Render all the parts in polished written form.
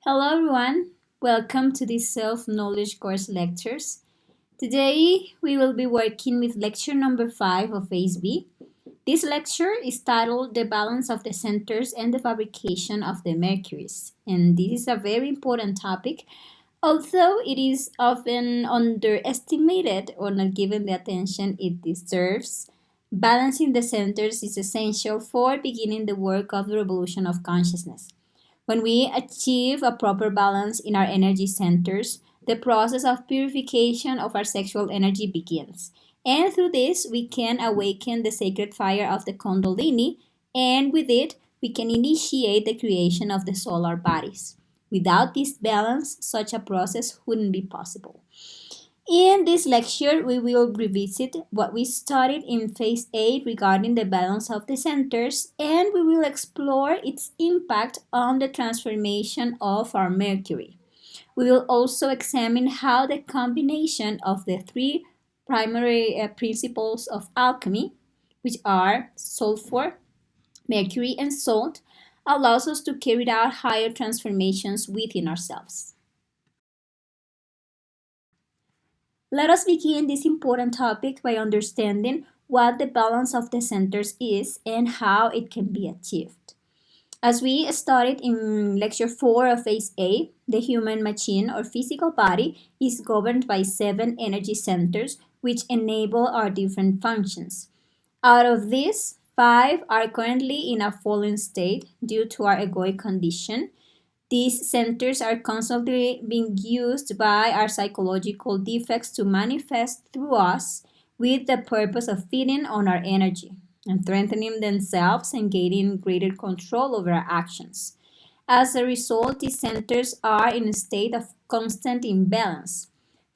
Hello everyone, welcome to this self-knowledge course lectures. Today we will be working with lecture number 5 of Phase B. This lecture is titled The Balance of the Centers and the Fabrication of the Mercuries. And this is a very important topic, although it is often underestimated or not given the attention it deserves. Balancing the centers is essential for beginning the work of the revolution of consciousness. When we achieve a proper balance in our energy centers, the process of purification of our sexual energy begins. And through this, we can awaken the sacred fire of the Kundalini, and with it, we can initiate the creation of the solar bodies. Without this balance, such a process wouldn't be possible. In this lecture, we will revisit what we studied in Phase 8 regarding the balance of the centers, and we will explore its impact on the transformation of our Mercury. We will also examine how the combination of the three primary principles of alchemy, which are sulfur, mercury, and salt, allows us to carry out higher transformations within ourselves. Let us begin this important topic by understanding what the balance of the centers is and how it can be achieved. As we studied in lecture 4 of Phase A, the human machine or physical body is governed by 7 energy centers which enable our different functions. Out of these, 5 are currently in a fallen state due to our egoic condition. These centers are constantly being used by our psychological defects to manifest through us with the purpose of feeding on our energy and strengthening themselves and gaining greater control over our actions. As a result, these centers are in a state of constant imbalance.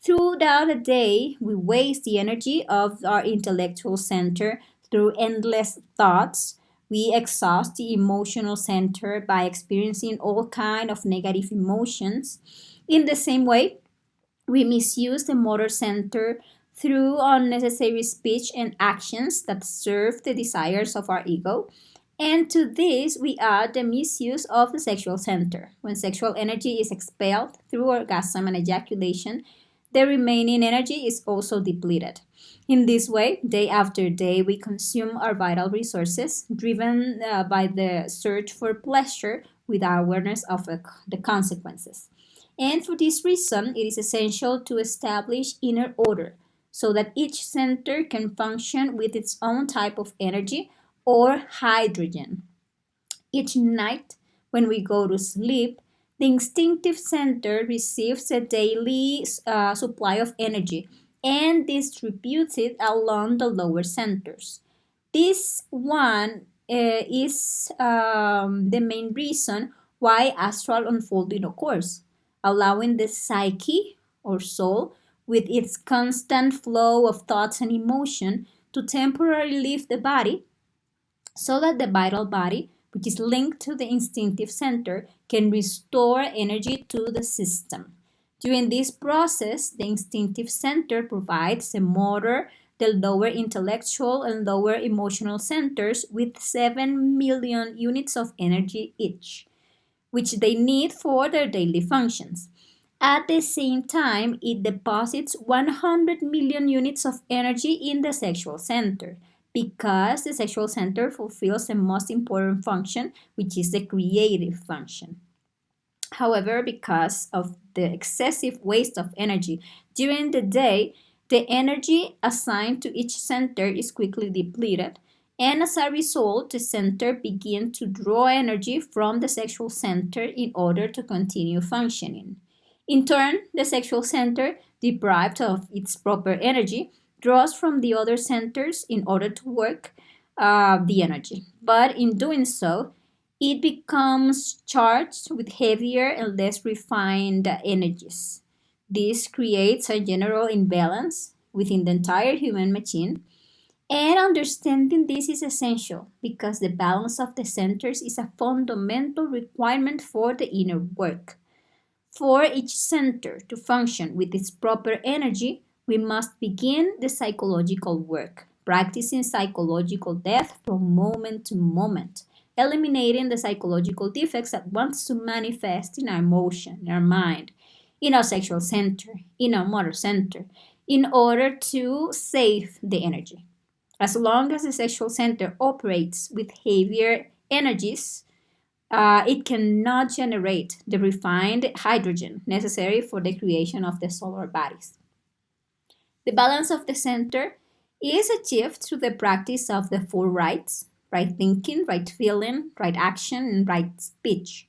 Throughout the day, we waste the energy of our intellectual center through endless thoughts. We exhaust the emotional center by experiencing all kinds of negative emotions. In the same way, we misuse the motor center through unnecessary speech and actions that serve the desires of our ego. And to this, we add the misuse of the sexual center. When sexual energy is expelled through orgasm and ejaculation, the remaining energy is also depleted. In this way, day after day, we consume our vital resources, driven by the search for pleasure without awareness of the consequences. And for this reason, it is essential to establish inner order so that each center can function with its own type of energy or hydrogen. Each night, when we go to sleep, the instinctive center receives a daily supply of energy and distributes it along the lower centers. This one is the main reason why astral unfolding occurs, allowing the psyche or soul, with its constant flow of thoughts and emotion, to temporarily leave the body so that the vital body, which is linked to the instinctive center, can restore energy to the system. During this process, the instinctive center provides the motor, the lower intellectual and lower emotional centers with 7 million units of energy each, which they need for their daily functions. At the same time, it deposits 100 million units of energy in the sexual center because the sexual center fulfills the most important function, which is the creative function. However, because of the excessive waste of energy during the day, the energy assigned to each center is quickly depleted, and as a result, the center begins to draw energy from the sexual center in order to continue functioning. In turn, the sexual center, deprived of its proper energy, draws from the other centers in order to work the energy. But in doing so, it becomes charged with heavier and less refined energies. This creates a general imbalance within the entire human machine. And understanding this is essential because the balance of the centers is a fundamental requirement for the inner work. For each center to function with its proper energy, we must begin the psychological work, practicing psychological death from moment to moment, eliminating the psychological defects that wants to manifest in our emotion, in our mind, in our sexual center, in our motor center, in order to save the energy. As long as the sexual center operates with heavier energies, it cannot generate the refined hydrogen necessary for the creation of the solar bodies. The balance of the center is achieved through the practice of the four rights: right thinking, right feeling, right action, and right speech.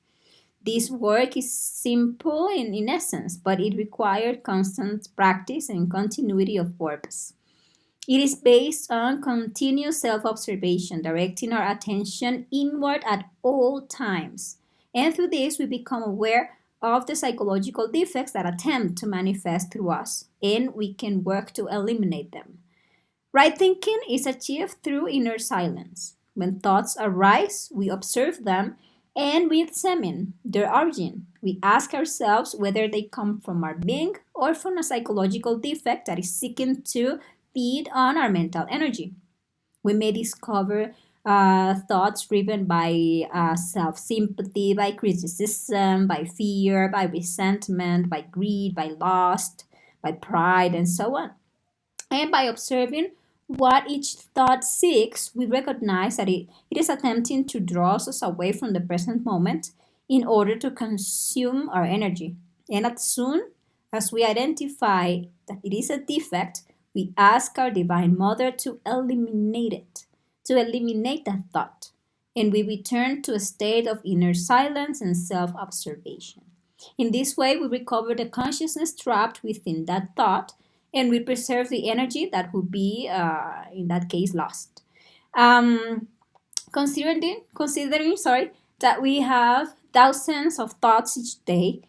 This work is simple in essence, but it required constant practice and continuity of purpose. It is based on continuous self observation, directing our attention inward at all times. And through this, we become aware of the psychological defects that attempt to manifest through us, and we can work to eliminate them. Right thinking is achieved through inner silence. When thoughts arise, we observe them and we examine their origin. We ask ourselves whether they come from our being or from a psychological defect that is seeking to feed on our mental energy. We may discover thoughts driven by self sympathy, by criticism, by fear, by resentment, by greed, by lust, by pride, and so on. And by observing what each thought seeks, we recognize that it is attempting to draw us away from the present moment in order to consume our energy. And as soon as we identify that it is a defect, we ask our Divine Mother to eliminate it, to eliminate that thought. And we return to a state of inner silence and self observation. In this way, we recover the consciousness trapped within that thought and we preserve the energy that would be, in that case, lost. Um, considering, that we have thousands of thoughts each day,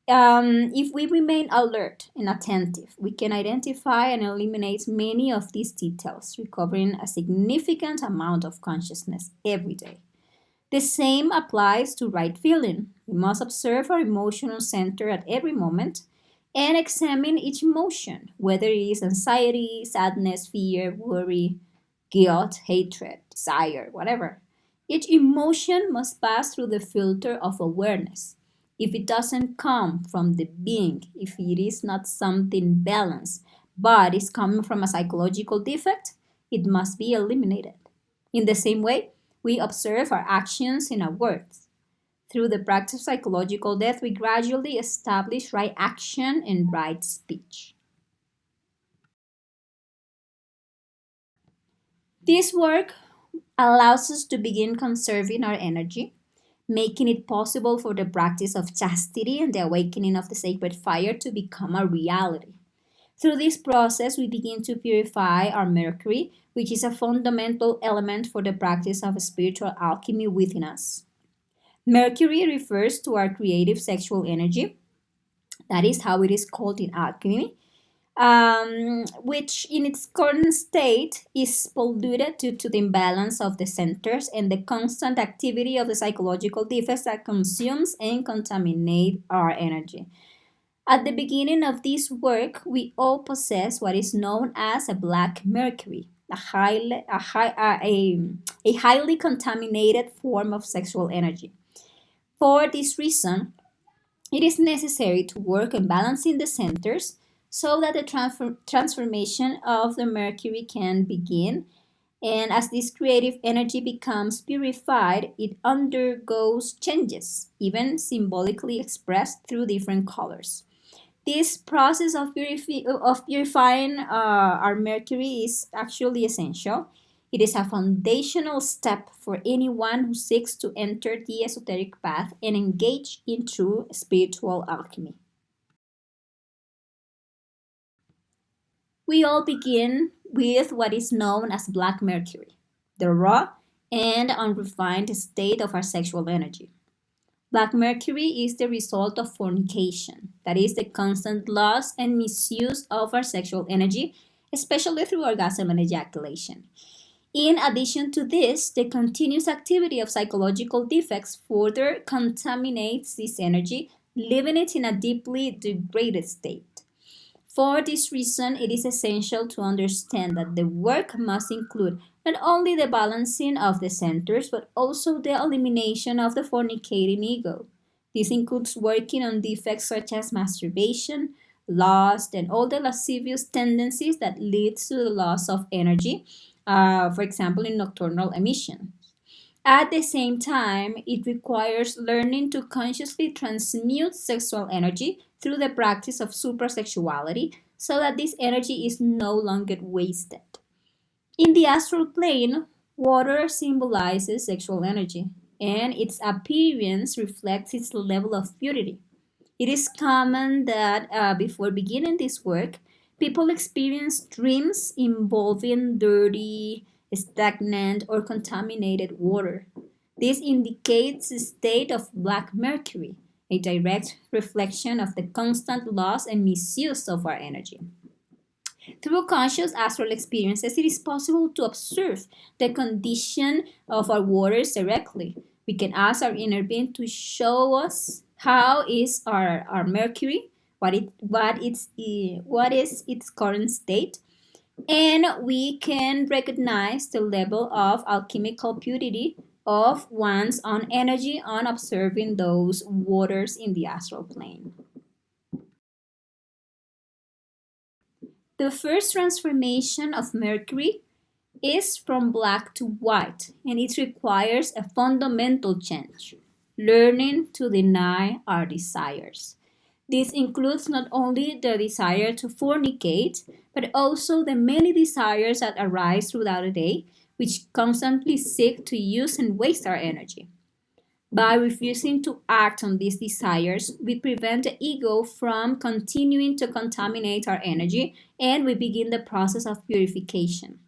if we remain alert and attentive, we can identify and eliminate many of these details, recovering a significant amount of consciousness every day. The same applies to right feeling. We must observe our emotional center at every moment and examine each emotion, whether it is anxiety, sadness, fear, worry, guilt, hatred, desire, whatever. Each emotion must pass through the filter of awareness. If it doesn't come from the being, if it is not something balanced, but is coming from a psychological defect, it must be eliminated. In the same way, we observe our actions and our words. Through the practice of psychological death, we gradually establish right action and right speech. This work allows us to begin conserving our energy, making it possible for the practice of chastity and the awakening of the sacred fire to become a reality. Through this process, we begin to purify our Mercury, which is a fundamental element for the practice of spiritual alchemy within us. Mercury refers to our creative sexual energy. That is how it is called in alchemy, which in its current state is polluted due to the imbalance of the centers and the constant activity of the psychological defects that consumes and contaminate our energy. At the beginning of this work, we all possess what is known as a black mercury, a highly contaminated form of sexual energy. For this reason, it is necessary to work on balancing the centers so that the transformation of the mercury can begin. And as this creative energy becomes purified, it undergoes changes, even symbolically expressed through different colors. This process of purifying our mercury is actually essential. It is a foundational step for anyone who seeks to enter the esoteric path and engage in true spiritual alchemy. We all begin with what is known as black mercury, the raw and unrefined state of our sexual energy. Black mercury is the result of fornication, that is, the constant loss and misuse of our sexual energy, especially through orgasm and ejaculation. In addition to this, the continuous activity of psychological defects further contaminates this energy, leaving it in a deeply degraded state. For this reason, it is essential to understand that the work must include Not only the balancing of the centers, but also the elimination of the fornicating ego. This includes working on defects such as masturbation, lust, and all the lascivious tendencies that leads to the loss of energy, for example, in nocturnal emission. At the same time, it requires learning to consciously transmute sexual energy through the practice of suprasexuality so that this energy is no longer wasted. In the astral plane, water symbolizes sexual energy, and its appearance reflects its level of purity. It is common that before beginning this work, people experience dreams involving dirty, stagnant, or contaminated water. This indicates a state of black mercury, a direct reflection of the constant loss and misuse of our energy. Through conscious astral experiences, it is possible to observe the condition of our waters directly. We can ask our inner being to show us how is our mercury, what is its current state, and we can recognize the level of alchemical purity of one's own energy on observing those waters in the astral plane. The first transformation of Mercury is from black to white, and it requires a fundamental change, learning to deny our desires. This includes not only the desire to fornicate, but also the many desires that arise throughout the day, which constantly seek to use and waste our energy. By refusing to act on these desires, we prevent the ego from continuing to contaminate our energy and we begin the process of purification.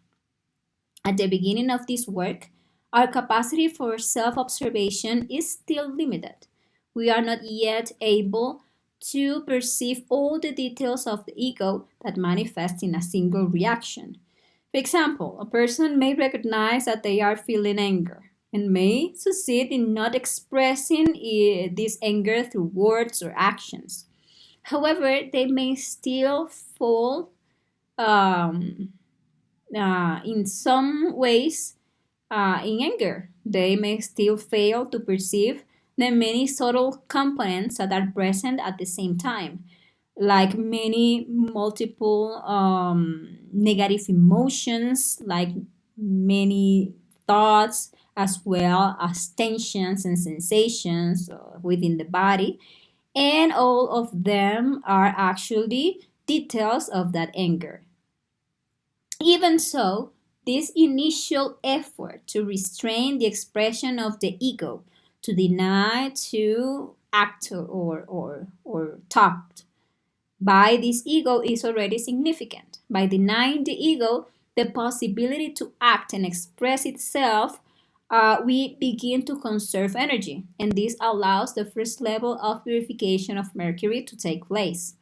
At the beginning of this work, our capacity for self observation is still limited. We are not yet able to perceive all the details of the ego that manifest in a single reaction. For example, a person may recognize that they are feeling anger and may succeed in not expressing this anger through words or actions. However, they may still fall um, in some ways in anger. They may still fail to perceive the many subtle components that are present at the same time, like many multiple negative emotions, like many thoughts, as well as tensions and sensations within the body. And all of them are actually details of that anger. Even so, this initial effort to restrain the expression of the ego, to deny to act or talk by this ego is already significant. By denying the ego the possibility to act and express itself, we begin to conserve energy, and this allows the first level of purification of Mercury to take place.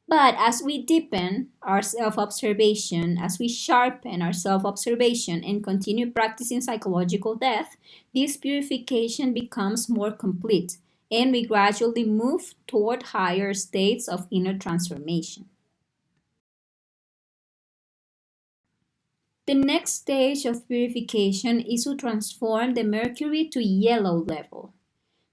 But as we deepen our self observation, as we sharpen our self observation and continue practicing psychological death, this purification becomes more complete and we gradually move toward higher states of inner transformation. The next stage of purification is to transform the mercury to yellow level.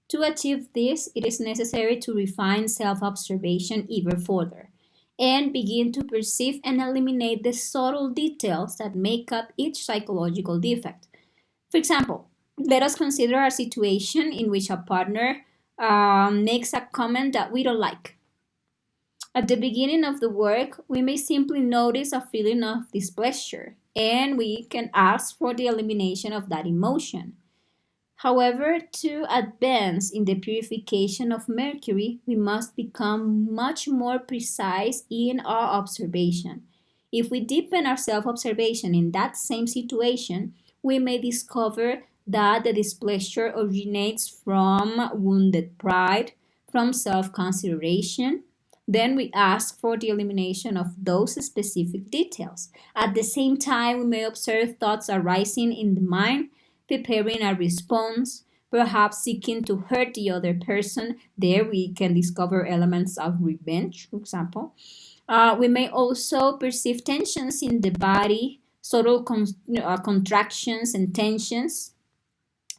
To achieve this, it is necessary to refine self observation even further and begin to perceive and eliminate the subtle details that make up each psychological defect. For example, let us consider a situation in which a partner makes a comment that we don't like. At the beginning of the work, we may simply notice a feeling of displeasure and we can ask for the elimination of that emotion. However, to advance in the purification of Mercury, we must become much more precise in our observation. If we deepen our self observation in that same situation, we may discover that the displeasure originates from wounded pride, from self consideration. Then we ask for the elimination of those specific details. At the same time, we may observe thoughts arising in the mind, preparing a response, perhaps seeking to hurt the other person. There we can discover elements of revenge, for example. We may also perceive tensions in the body, subtle contractions and tensions,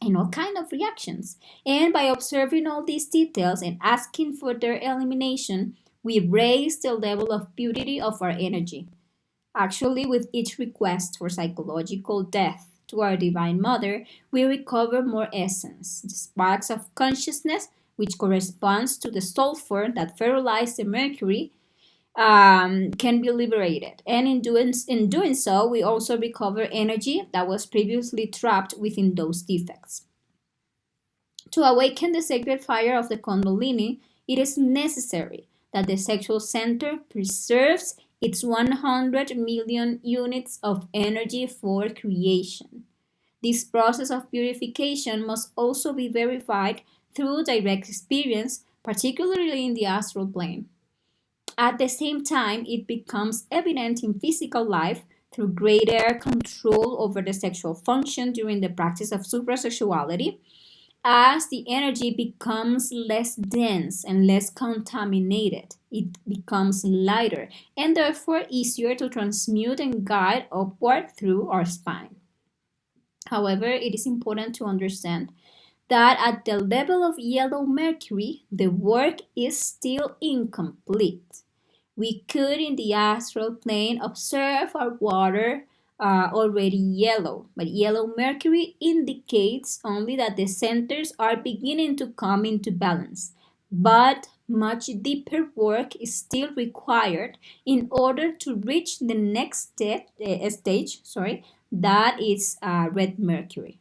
and all kind of reactions. And by observing all these details and asking for their elimination, we raise the level of purity of our energy. Actually, with each request for psychological death to our Divine Mother, we recover more essence, the sparks of consciousness, which corresponds to the sulfur that fertilized the mercury, can be liberated. And in doing so, we also recover energy that was previously trapped within those defects. To awaken the sacred fire of the Kundalini, it is necessary that the sexual center preserves its 100 million units of energy for creation. This process of purification must also be verified through direct experience, particularly in the astral plane. At the same time, it becomes evident in physical life through greater control over the sexual function during the practice of suprasexuality, as the energy becomes less dense and less contaminated. It becomes lighter and therefore easier to transmute and guide upward through our spine. However, it is important to understand that at the level of yellow mercury, the work is still incomplete. We could, in the astral plane, observe our water already yellow, but yellow mercury indicates only that the centers are beginning to come into balance. But much deeper work is still required in order to reach the next stage, that is red mercury.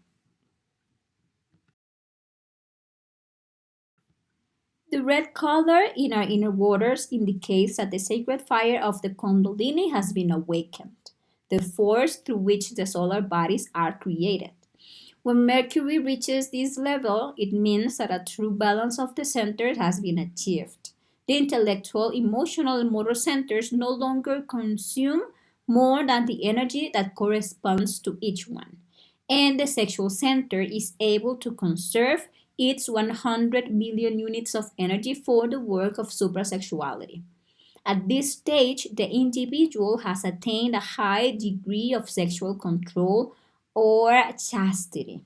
The red color in our inner waters indicates that the sacred fire of the Kundalini has been awakened, the force through which the solar bodies are created. When Mercury reaches this level, it means that a true balance of the centers has been achieved. The intellectual, emotional, and motor centers no longer consume more than the energy that corresponds to each one, and the sexual center is able to conserve its 100 million units of energy for the work of suprasexuality. At this stage, the individual has attained a high degree of sexual control or chastity.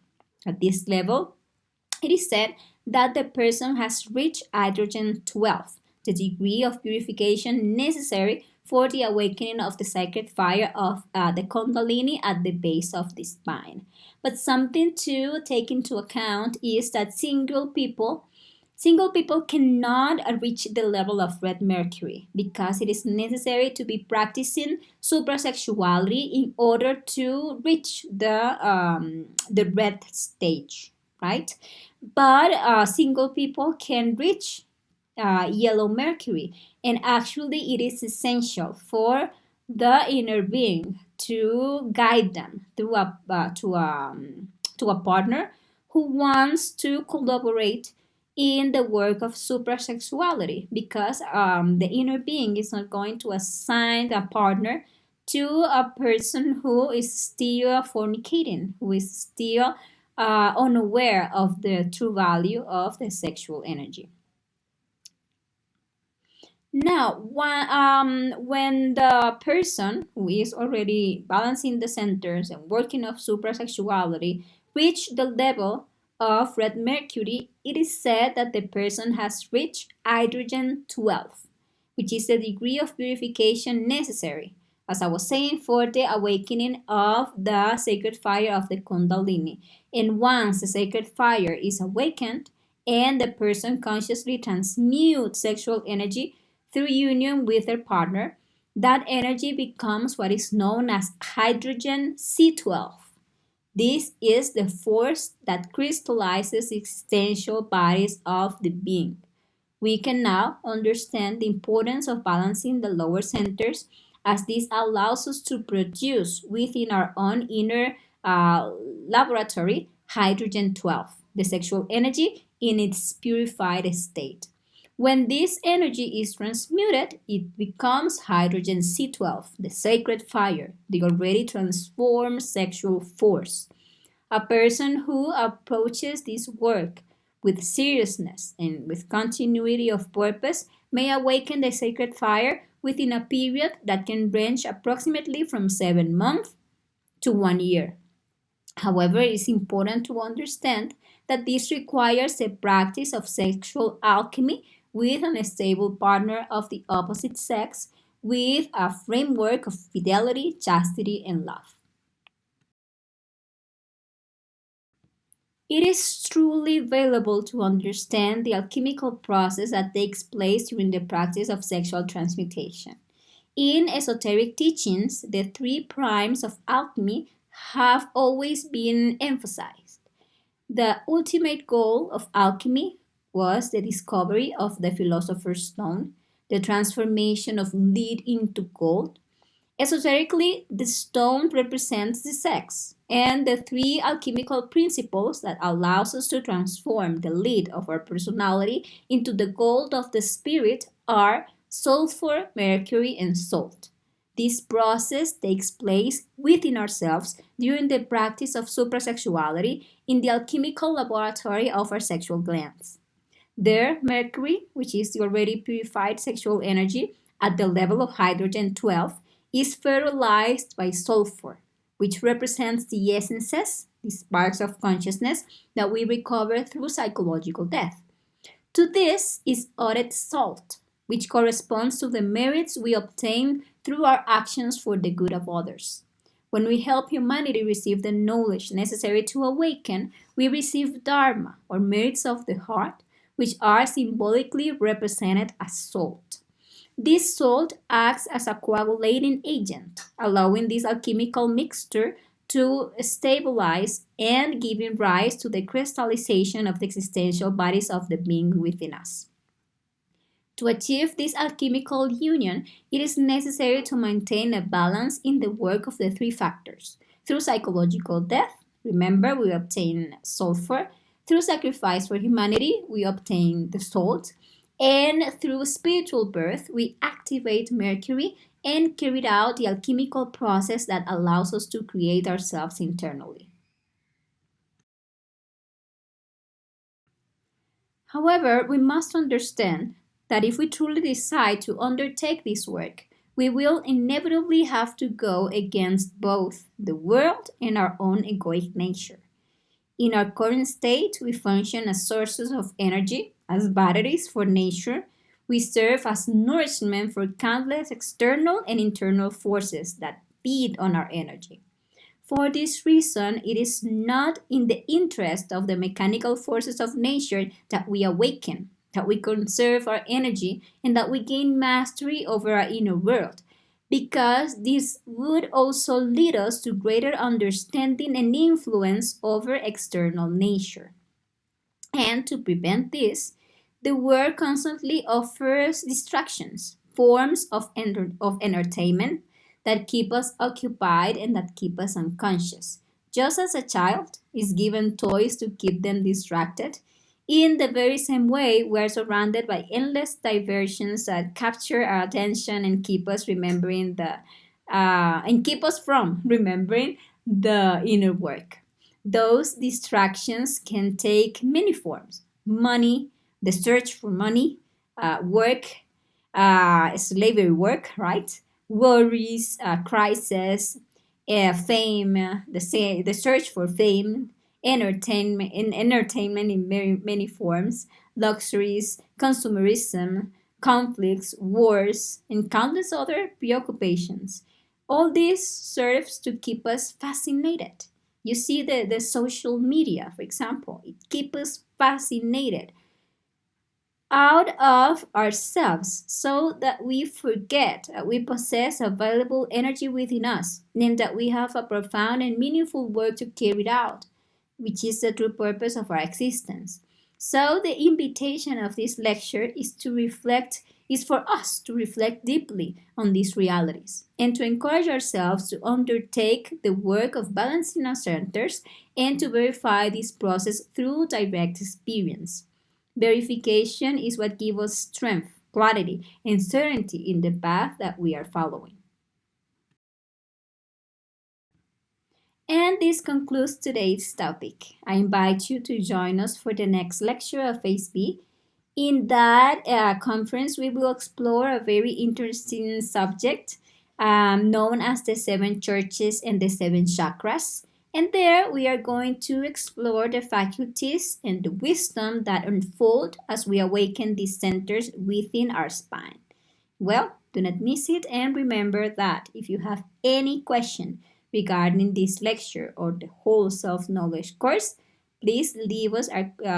At this level, it is said that the person has reached hydrogen 12, the degree of purification necessary for the awakening of the sacred fire of the Kundalini at the base of the spine. But something to take into account is that single people cannot reach the level of red mercury because it is necessary to be practicing suprasexuality in order to reach the red stage, right? But single people can reach yellow mercury, and actually it is essential for the inner being to guide them to a partner who wants to collaborate in the work of suprasexuality, because the inner being is not going to assign a partner to a person who is still fornicating, who is still unaware of the true value of the sexual energy. Now, when the person who is already balancing the centers and working of suprasexuality reach the level of red mercury, it is said that the person has reached hydrogen 12, which is the degree of purification necessary, as I was saying, for the awakening of the sacred fire of the Kundalini. And once the sacred fire is awakened and the person consciously transmutes sexual energy through union with their partner, that energy becomes what is known as hydrogen C12. This is the force that crystallizes the existential bodies of the being. We can now understand the importance of balancing the lower centers, as this allows us to produce within our own inner laboratory hydrogen 12, the sexual energy in its purified state. When this energy is transmuted, it becomes hydrogen C12, the sacred fire, the already transformed sexual force. A person who approaches this work with seriousness and with continuity of purpose may awaken the sacred fire within a period that can range approximately from 7 months to 1 year. However, it is important to understand that this requires a practice of sexual alchemy with an stable partner of the opposite sex with a framework of fidelity, chastity, and love. It is truly valuable to understand the alchemical process that takes place during the practice of sexual transmutation. In esoteric teachings, the three primes of alchemy have always been emphasized. The ultimate goal of alchemy was the discovery of the philosopher's stone, the transformation of lead into gold. Esoterically, the stone represents the sex, and the three alchemical principles that allows us to transform the lead of our personality into the gold of the spirit are sulfur, mercury, and salt. This process takes place within ourselves during the practice of suprasexuality in the alchemical laboratory of our sexual glands. There, mercury, which is the already purified sexual energy at the level of hydrogen 12, is fertilized by sulfur, which represents the essences, the sparks of consciousness that we recover through psychological death. To this is added salt, which corresponds to the merits we obtain through our actions for the good of others. When we help humanity receive the knowledge necessary to awaken, we receive dharma, or merits of the heart, which are symbolically represented as salt. This salt acts as a coagulating agent, allowing this alchemical mixture to stabilize and giving rise to the crystallization of the existential bodies of the being within us. To achieve this alchemical union, it is necessary to maintain a balance in the work of the three factors. Through psychological death, remember, we obtain sulfur. Through sacrifice for humanity, we obtain the salt. And through spiritual birth, we activate Mercury and carry out the alchemical process that allows us to create ourselves internally. However, we must understand that if we truly decide to undertake this work, we will inevitably have to go against both the world and our own egoic nature. In our current state, we function as sources of energy, as batteries for nature. We serve as nourishment for countless external and internal forces that feed on our energy. For this reason, it is not in the interest of the mechanical forces of nature that we awaken, that we conserve our energy, and that we gain mastery over our inner world, because this would also lead us to greater understanding and influence over external nature. And to prevent this, the world constantly offers distractions, forms of entertainment that keep us occupied and that keep us unconscious. Just as a child is given toys to keep them distracted, in the very same way, we are surrounded by endless diversions that capture our attention and keep us keep us from remembering the inner work. Those distractions can take many forms: money, the search for money, work, slavery work, right? Worries, crisis, fame, the search for fame, entertainment in very many forms, luxuries, consumerism, conflicts, wars, and countless other preoccupations. All this serves to keep us fascinated. You see the social media, for example, it keeps us fascinated out of ourselves so that we forget that we possess a valuable energy within us and that we have a profound and meaningful work to carry out, which is the true purpose of our existence. So the invitation of this lecture is for us to reflect deeply on these realities and to encourage ourselves to undertake the work of balancing our centers and to verify this process through direct experience. Verification is what gives us strength, clarity, and certainty in the path that we are following. And this concludes today's topic. I invite you to join us for the next lecture of ASB. In that conference, we will explore a very interesting subject known as the seven churches and the seven chakras. And there we are going to explore the faculties and the wisdom that unfold as we awaken these centers within our spine. Well, do not miss it, and remember that if you have any question regarding this lecture or the whole self-knowledge course, please leave us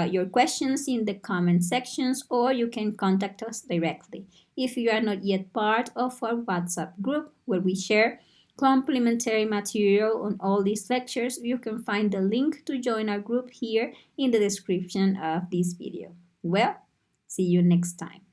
your questions in the comment sections, or you can contact us directly. If you are not yet part of our WhatsApp group where we share complementary material on all these lectures, you can find the link to join our group here in the description of this video. Well, see you next time.